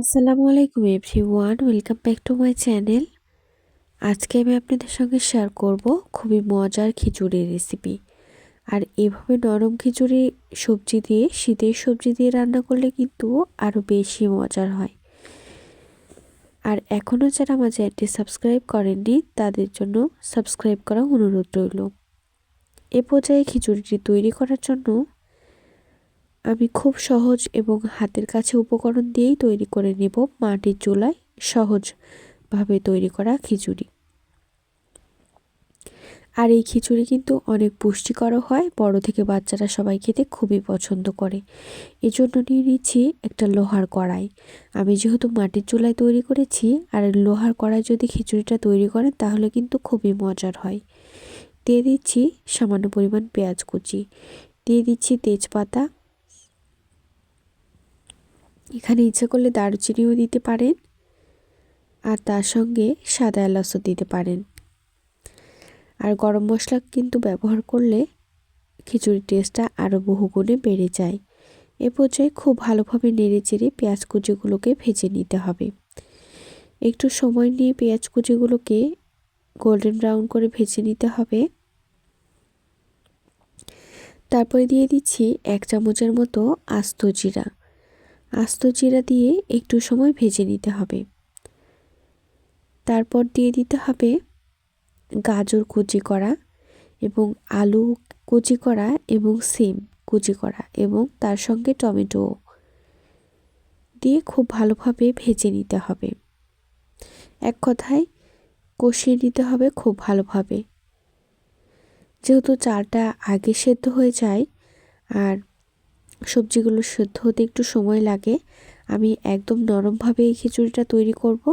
আসসালামু আলাইকুম everyone, welcome back to my channel. আজকে আমি আপনাদের সঙ্গে শেয়ার করব খুবই মজার খিচুড়ির রেসিপি। আর এভাবে নরম খিচুড়ি সবজি দিয়ে, শীতের সবজি দিয়ে রান্না করলে কিন্তু আরও বেশি মজার হয়। আর এখনও যারা আমার চ্যানেলটি সাবস্ক্রাইব করেননি তাদের জন্য সাবস্ক্রাইব করা অনুরোধ রইল। এ পর্যায়ে খিচুড়িটি তৈরি করার জন্য আমি খুব সহজ এবং হাতের কাছে উপকরণ দিয়েই তৈরি করে নেব মাটির চুলায় সহজভাবে তৈরি করা খিচুড়ি। আর এই খিচুড়ি কিন্তু অনেক পুষ্টিকরও হয়, বড় থেকে বাচ্চারা সবাই খেতে খুবই পছন্দ করে। এজন্য নিয়ে নিচ্ছি একটা লোহার কড়াই। আমি যেহেতু মাটির চুলায় তৈরি করেছি, আর লোহার কড়াই যদি খিচুড়িটা তৈরি করেন তাহলে কিন্তু খুবই মজার হয়। দিয়ে দিচ্ছি সামান্য পরিমাণ পেঁয়াজ কুচি, দিয়ে দিচ্ছি তেজপাতা, এখানে ইচ্ছা করলে দারুচিনিও দিতে পারেন, আর তার সঙ্গে সাদা এলাচও দিতে পারেন। আর গরম মশলা কিন্তু ব্যবহার করলে খিচুড়ির টেস্টটা আরও বহুগুণে বেড়ে যায়। এ পর্যায়ে খুব ভালোভাবে নেড়ে চেড়ে পেঁয়াজ কুচিগুলোকে ভেজে নিতে হবে। একটু সময় নিয়ে পেঁয়াজ কুচিগুলোকে গোল্ডেন ব্রাউন করে ভেজে নিতে হবে। তারপরে দিয়ে দিচ্ছি 1 চামচের মতো আস্ত জিরা দিয়ে একটু সময় ভেজে নিতে হবে। তারপর দিয়ে দিতে হবে গাজর কুচি করা এবং আলু কুচি করা এবং সিম কুচি করা এবং তার সঙ্গে টমেটো দিয়ে খুব ভালোভাবে ভেজে নিতে হবে। এক কথায় কষিয়ে নিতে হবে খুব ভালোভাবে। যেহেতু চালটা আগে সেদ্ধ হয়ে যায় আর সবজিগুলো সেদ্ধ হতে একটু সময় লাগে, আমি একদম নরমভাবে এই খিচুড়িটা তৈরি করব।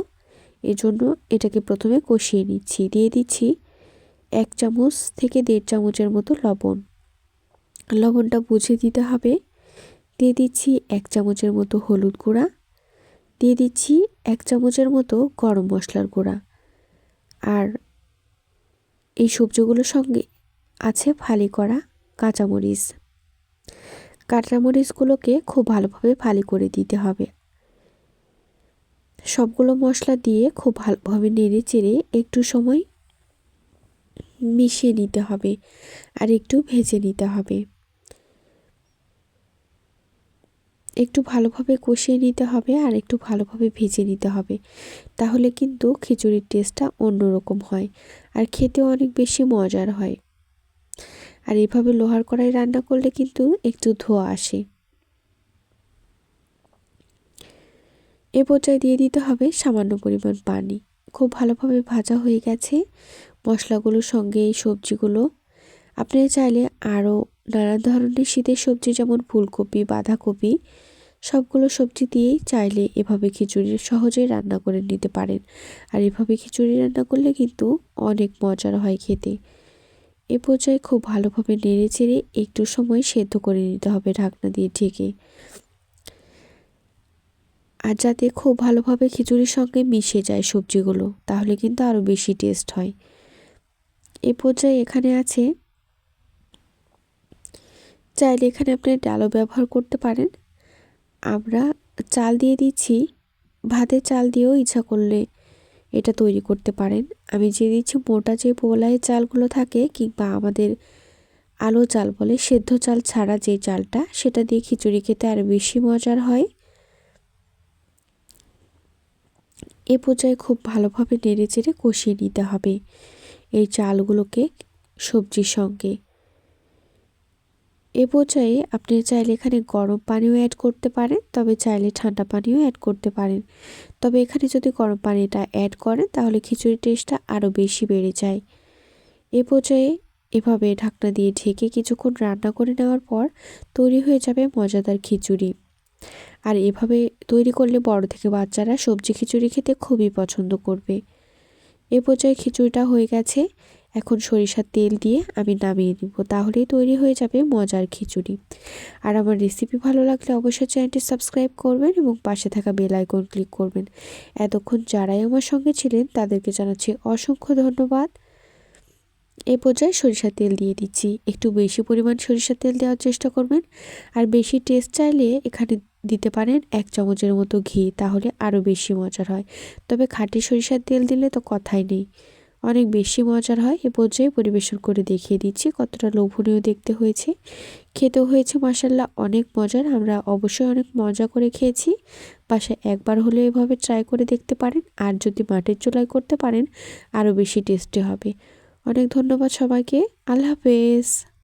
এজন্য এটাকে প্রথমে কষিয়ে নিচ্ছি। দিয়ে দিচ্ছি 1 চামচ থেকে 1.5 চামচের মতো লবণ। লবণটা বুঝে দিতে হবে। দিয়ে দিচ্ছি 1 চামচের মতো হলুদ গুঁড়া, দিয়ে দিচ্ছি 1 চামচের মতো গরম মশলার গুঁড়া। আর এই সবজিগুলোর সঙ্গে আছে ফালি করা কাঁচামরিচ। কাঁচামরিচগুলোকে খুব ভালোভাবে ফালি করে দিতে হবে। সবগুলো মশলা দিয়ে খুব ভালোভাবে নেড়ে চেড়ে একটু সময় মিশিয়ে নিতে হবে আর একটু ভেজে নিতে হবে। একটু ভালোভাবে কষিয়ে নিতে হবে আর একটু ভালোভাবে ভেজে নিতে হবে। তাহলে কিন্তু খিচুড়ির টেস্টটা অন্যরকম হয় আর খেতেও অনেক বেশি মজার হয়। আর এভাবে লোহার কড়াই রান্না করলে কিন্তু একটু ধোঁয়া আসে। এ পর্যায়ে দিয়ে দিতে হবে সামান্য পরিমাণ পানি। খুব ভালোভাবে ভাজা হয়ে গেছে মশলাগুলোর সঙ্গে এই সবজিগুলো। আপনারা চাইলে আরও নানা ধরনের শীতের সবজি যেমন ফুলকপি, বাঁধাকপি সবগুলো সবজি দিয়েই চাইলে এভাবে খিচুড়ি সহজেই রান্না করে নিতে পারেন। আর এভাবে খিচুড়ি রান্না করলে কিন্তু অনেক মজার হয় খেতে। এ পর্যায়ে খুব ভালোভাবে নেড়ে চেড়ে একটু সময় সেদ্ধ করে নিতে হবে ঢাকনা দিয়ে ঢেকে। আর যাতে খুব ভালোভাবে খিচুড়ির সঙ্গে মিশে যায় সবজিগুলো, তাহলে কিন্তু আরও বেশি টেস্ট হয়। এ পর্যায়ে এখানে আছে, চাইলে এখানে আপনি ডালও ব্যবহার করতে পারেন। আমরা চাল দিয়ে দিচ্ছি, ভাতের চাল দিয়েও ইচ্ছা করলে এটা তৈরি করতে পারেন। আমি যে দিচ্ছি মোটা যে পোলায় চালগুলো থাকে কিংবা আমাদের আলো চাল বলে, সেদ্ধ চাল ছাড়া যে চালটা, সেটা দিয়ে খিচুড়ি খেতে আরও বেশি মজার হয়। এ পর্যায়ে খুব ভালোভাবে নেড়ে চেড়ে কষিয়ে নিতে হবে এই চালগুলোকে সবজির সঙ্গে। এ পর্যায়ে আপনি চাইলে এখানে গরম পানিও অ্যাড করতে পারেন, তবে চাইলে ঠান্ডা পানিও অ্যাড করতে পারেন। তবে এখানে যদি গরম পানিটা অ্যাড করেন তাহলে খিচুড়ির টেস্টটা আরও বেশি বেড়ে যায়। এ পর্যায়ে এভাবে ঢাকনা দিয়ে ঢেকে কিছুক্ষণ রান্না করে নেওয়ার পর তৈরি হয়ে যাবে মজাদার খিচুড়ি। আর এভাবে তৈরি করলে বড় থেকে বাচ্চারা সবজি খিচুড়ি খেতে খুবই পছন্দ করবে। এ পর্যায়ে খিচুড়িটা হয়ে গেছে, এখন সরিষার তেল দিয়ে আমি নামিয়ে নিব, তাহলেই তৈরি হয়ে যাবে মজার খিচুড়ি। আর আমার রেসিপি ভালো লাগলে অবশ্যই চ্যানেলটি সাবস্ক্রাইব করবেন এবং পাশে থাকা বেল আইকন ক্লিক করবেন। এতক্ষণ যারাই আমার সঙ্গে ছিলেন তাদেরকে জানাচ্ছি অসংখ্য ধন্যবাদ। এ পর্যায়ে সরিষার তেল দিয়ে দিচ্ছি, একটু বেশি পরিমাণ সরিষার তেল দেওয়ার চেষ্টা করবেন। আর বেশি টেস্ট চাইলে এখানে দিতে পারেন 1 চামচের মতো ঘি, তাহলে আরও বেশি মজার হয়। তবে খাঁটি সরিষার তেল দিলে তো কথাই নেই, অনেক বেশি মজার হয়। এ পর্যায়ে পরিবেশন করে দেখিয়ে দিচ্ছি কতটা লোভনীয় দেখতে হয়েছে। খেতেও হয়েছে মাশাআল্লাহ অনেক মজার। আমরা অবশ্যই অনেক মজা করে খেয়েছি। বাসায় একবার হলেও এভাবে ট্রাই করে দেখতে পারেন। আর যদি মাটির চুলায় করতে পারেন আরও বেশি টেস্টি হবে। অনেক ধন্যবাদ সবাইকে। আল্লাহ হাফেজ।